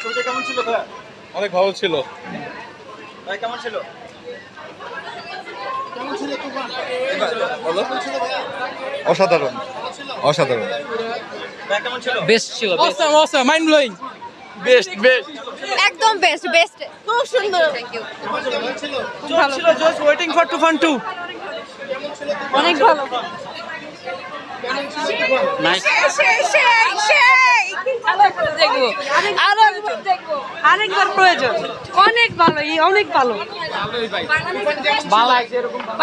ছবিটা কেমন ছিল ভাই? অনেক ভালো ছিল। ভাই কেমন ছিল? কেমন ছিল তুফান? বলো। কেমন ছিল ভাই? অসাধারণ অসাধারণ। ভাই কেমন ছিল? বেস্ট ছিল, awesome awesome mind blowing. Best best. একদম বেস্ট বেস্ট খুব সুন্দর থ্যাংক ইউ কেমন ছিল? জোস ছিল জোস ওয়েটিং ফর তুফান 2 অনেক ভালো কেমন ছিল তুফান? নাইস। সেই সেই সেই দেখবো আরো একবার দেখবো আরেকবার প্রয়োজন। অনেক ভালো অনেক ভালো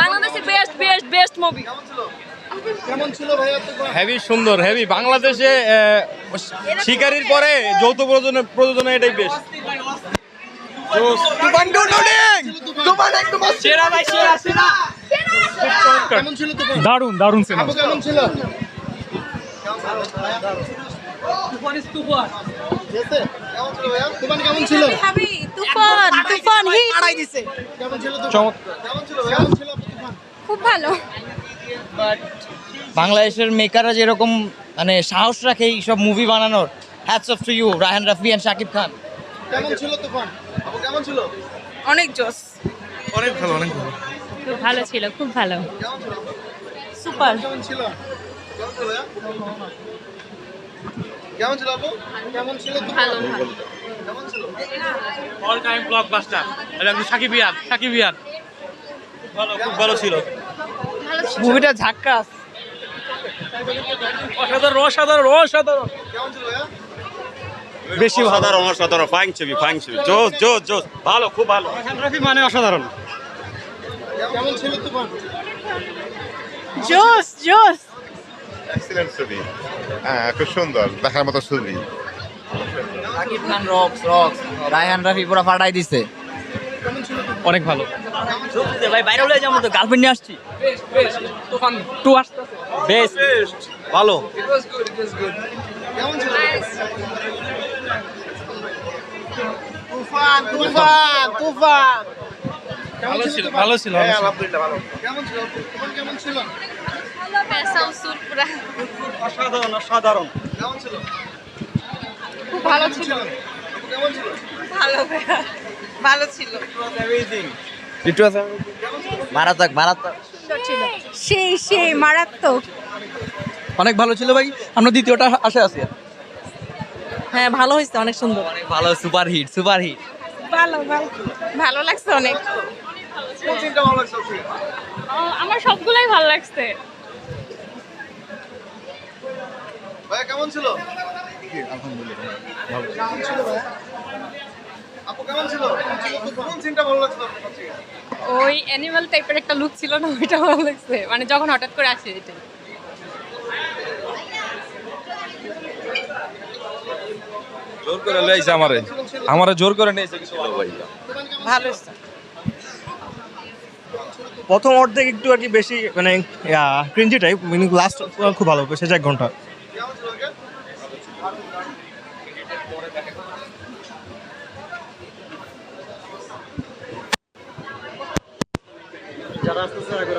বাংলাদেশের বেস্ট বেস্ট বেস্ট মুভি কেমন ছিল ভাইয়া তুফান? হেভি সুন্দর হেভি। বাংলাদেশে শিকারির পরে যৌথ প্রযোজনে এটাই বেস্ট। সেরা ভাই সেরা সেরা কেমন ছিল তুফান? দারুন দারুন সিনেমা আপু কেমন ছিল? তুফান ইজ তুফান গেছে? কেমন ছিল ভাইয়া? তুফান কেমন ছিল? হাবি তুফান তুফান হি আড়াই দিছে। কেমন ছিল তুফান? চমৎকার। কেমন ছিল ভাইয়া? কেমন ছিল তুফান? খুব ভালো বাংলাদেশের মেকাররা যেরকম মানে সাহস রাখে এইসব মুভি বানানোর, hats off to you Raihan Rafi and Shakib Khan. কেমন ছিল তুফান? আপু কেমন ছিল? অনেক জোস অনেক ভালো অনেক ভালো। খুব ভালো ছিল খুব ভালো কেমন ছিল? সুপার কেমন ছিল? কেমন ছিল ভাইয়া? কেমন ছিল আপু? কেমন ছিল তুফান? ভালো ভালো কেমন ছিল? অল টাইম ব্লকবাস্টার এটা সাকিব ইয়ার খুব ভালো ছিল। মুভিটা ঝাক্কাস অসাধারণ অসাধারণ অসাধারণ কেমন ছিল ভাইয়া? বেশি অসাধারণ অসাধারণ ফাইন ছবি জোস জোস জোস ভালো খুব ভালো। রাফি মানে অসাধারণ কেমন ছিল তুফান? জোস জোস এক্সিলেন্ট ছবি, হ্যাঁ খুব সুন্দর, দেখার মতো ছবি। শাকিব খান রক্স রায়হান রাফি পুরো ফাটাই দিছে। কেমন ছিল তুফান? অনেক ভালো ভাই বাইরে হলে যাবো তো, গার্লফ্রেন্ড নিয়ে আসছি। তুফান 2 আসতেছে বেস্ট ভালো। কেমন ছিল? তুফান তুফান তুফান কেমন ছিল তুফান? ভালো ছিল। হ্যাঁ, আলহামদুলিল্লাহ ভালো। কেমন ছিল আপু? তুফান কেমন ছিল? ভালো পেশাও সুর পুরা অসাধারণ অসাধারণ। কেমন ছিল? খুব ভালো কেমন ছিল? আপু কেমন ছিল? ভালো ভালো ছিল মারাত্মক মারাত্মক। ছিল সেই সেই মারাত্মক অনেক ভালো ছিল ভাই। আমরা দ্বিতীয়টা আশা আছি। হ্যাঁ ভালো হয়েছে অনেক সুন্দর অনেক ভালো, সুপার হিট সুপার হিট। ভালো ভালো ভালো লাগছে অনেক কোন সিনটা ভালো লাগছে আপু? আমার সবগুলাই ভালো লাগছে ভাইয়া কেমন ছিল? কেমন ছিল ভাইয়া? আপু কেমন ছিল? কোন সিনটা ভালো লাগছে আপনার কাছে? ওই অ্যানিমাল টাইপের একটা লুক ছিল না ওইটা ভালো লাগছে মানে যখন হঠাৎ করে আসে এটা জোর করে লইছে আমারে জোর করে নিয়েছে কিছু ভাই। ভালো প্রথম অর্ধেক একটু আর কি বেশি মানে ক্রিঞ্জি টাইপ, কিন্তু লাস্ট খুব ভালো, শেষ 1 ঘন্টা। কেমন ছিল আগে? যারা আসতেছে আগে